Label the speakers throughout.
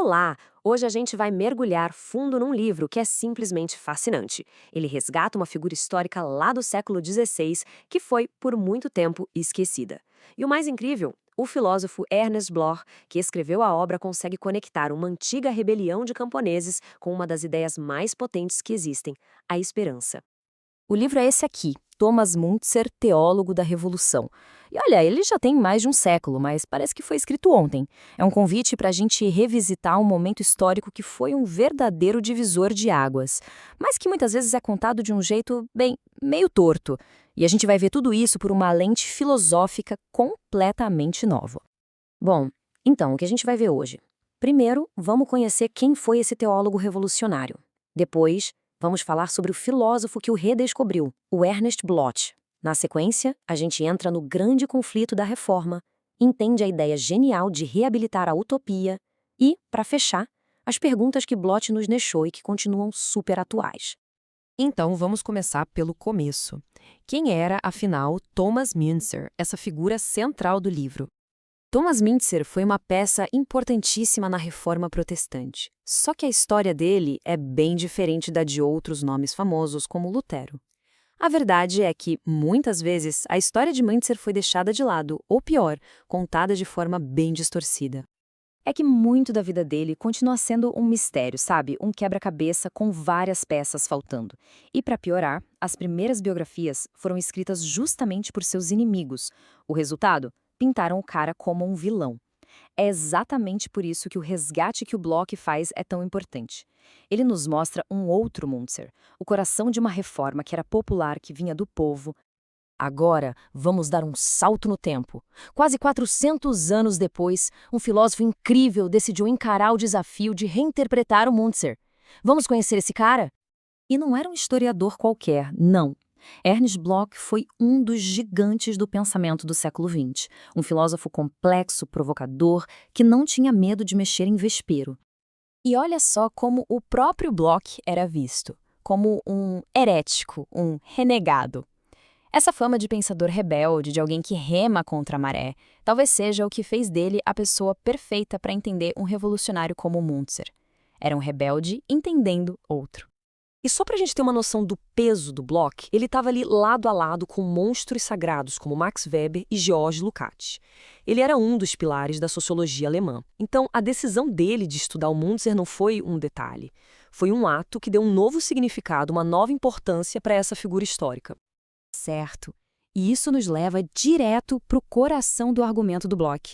Speaker 1: Olá! Hoje a gente vai mergulhar fundo num livro que é simplesmente fascinante. Ele resgata uma figura histórica lá do século XVI que foi, por muito tempo, esquecida. E o mais incrível, o filósofo Ernest Bloch, que escreveu a obra, consegue conectar uma antiga rebelião de camponeses com uma das ideias mais potentes que existem, a esperança.
Speaker 2: O livro é esse aqui, Thomas Müntzer, Teólogo da Revolução. E olha, ele já tem mais de um século, mas parece que foi escrito ontem. É um convite para a gente revisitar um momento histórico que foi um verdadeiro divisor de águas, mas que muitas vezes é contado de um jeito, bem, meio torto. E a gente vai ver tudo isso por uma lente filosófica completamente nova.
Speaker 1: Bom, então, o que a gente vai ver hoje? Primeiro, vamos conhecer quem foi esse teólogo revolucionário. Depois, vamos falar sobre o filósofo que o redescobriu, o Ernest Bloch. Na sequência, a gente entra no grande conflito da reforma, entende a ideia genial de reabilitar a utopia e, para fechar, as perguntas que Bloch nos deixou e que continuam super atuais.
Speaker 2: Então, vamos começar pelo começo. Quem era, afinal, Thomas Müntzer, essa figura central do livro?
Speaker 1: Thomas Müntzer foi uma peça importantíssima na Reforma Protestante. Só que a história dele é bem diferente da de outros nomes famosos, como Lutero. A verdade é que, muitas vezes, a história de Müntzer foi deixada de lado, ou pior, contada de forma bem distorcida. É que muito da vida dele continua sendo um mistério, sabe? Um quebra-cabeça com várias peças faltando. E para piorar, as primeiras biografias foram escritas justamente por seus inimigos. O resultado? Pintaram o cara como um vilão. É exatamente por isso que o resgate que o Bloch faz é tão importante. Ele nos mostra um outro Müntzer, o coração de uma reforma que era popular, que vinha do povo. Agora, vamos dar um salto no tempo. Quase 400 anos depois, um filósofo incrível decidiu encarar o desafio de reinterpretar o Müntzer. Vamos conhecer esse cara? E não era um historiador qualquer, não. Ernst Bloch foi um dos gigantes do pensamento do século XX, um filósofo complexo, provocador, que não tinha medo de mexer em vespeiro. E olha só como o próprio Bloch era visto, como um herético, um renegado. Essa fama de pensador rebelde, de alguém que rema contra a maré, talvez seja o que fez dele a pessoa perfeita para entender um revolucionário como Müntzer. Era um rebelde entendendo outro. E só para a gente ter uma noção do peso do Bloch, ele estava ali lado a lado com monstros sagrados como Max Weber e George Lukács. Ele era um dos pilares da sociologia alemã. Então, a decisão dele de estudar o Müntzer não foi um detalhe. Foi um ato que deu um novo significado, uma nova importância para essa figura histórica. Certo. E isso nos leva direto para o coração do argumento do Bloch.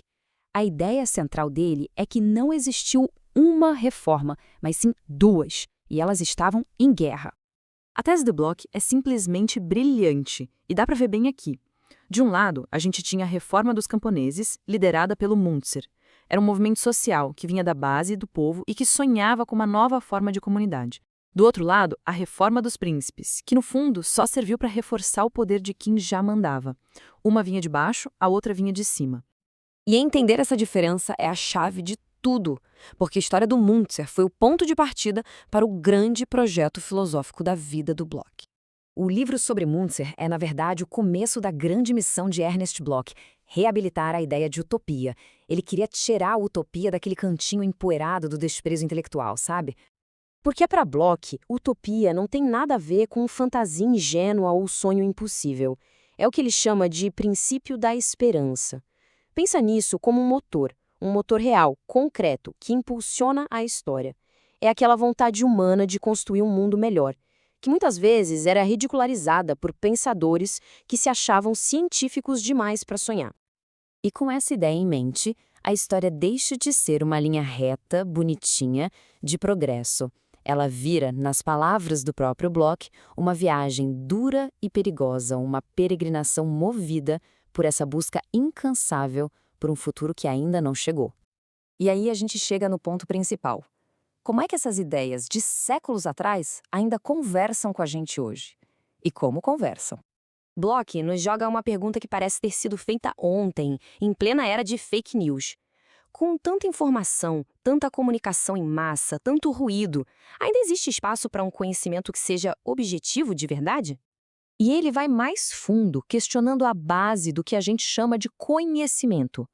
Speaker 1: A ideia central dele é que não existiu uma reforma, mas sim duas, e elas estavam em guerra. A tese do Bloch é simplesmente brilhante, e dá para ver bem aqui. De um lado, a gente tinha a Reforma dos Camponeses, liderada pelo Müntzer. Era um movimento social que vinha da base do povo e que sonhava com uma nova forma de comunidade. Do outro lado, a Reforma dos Príncipes, que no fundo só serviu para reforçar o poder de quem já mandava. Uma vinha de baixo, a outra vinha de cima. E entender essa diferença é a chave de tudo, porque a história do Müntzer foi o ponto de partida para o grande projeto filosófico da vida do Bloch. O livro sobre Müntzer é, na verdade, o começo da grande missão de Ernest Bloch, reabilitar a ideia de utopia. Ele queria tirar a utopia daquele cantinho empoeirado do desprezo intelectual, sabe? Porque para Bloch, utopia não tem nada a ver com fantasia ingênua ou sonho impossível. É o que ele chama de princípio da esperança. Pensa nisso como um motor real, concreto, que impulsiona a história. É aquela vontade humana de construir um mundo melhor, que muitas vezes era ridicularizada por pensadores que se achavam científicos demais para sonhar. E com essa ideia em mente, a história deixa de ser uma linha reta, bonitinha, de progresso. Ela vira, nas palavras do próprio Bloch, uma viagem dura e perigosa, uma peregrinação movida por essa busca incansável por um futuro que ainda não chegou. E aí a gente chega no ponto principal. Como é que essas ideias de séculos atrás ainda conversam com a gente hoje? E como conversam? Bloch nos joga uma pergunta que parece ter sido feita ontem, em plena era de fake news. Com tanta informação, tanta comunicação em massa, tanto ruído, ainda existe espaço para um conhecimento que seja objetivo de verdade? E ele vai mais fundo, questionando a base do que a gente chama de conhecimento.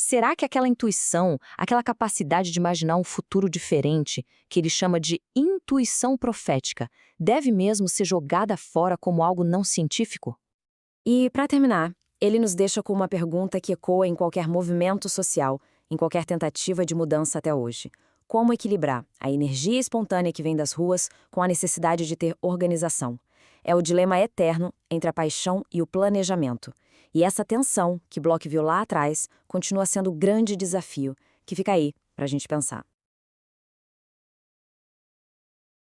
Speaker 2: Será que aquela intuição, aquela capacidade de imaginar um futuro diferente, que ele chama de intuição profética, deve mesmo ser jogada fora como algo não científico? E, para terminar, ele nos deixa com uma pergunta que ecoa em qualquer movimento social, em qualquer tentativa de mudança até hoje. Como equilibrar a energia espontânea que vem das ruas com a necessidade de ter organização? É o dilema eterno entre a paixão e o planejamento. E essa tensão que Bloch viu lá atrás continua sendo o grande desafio que fica aí para a gente pensar.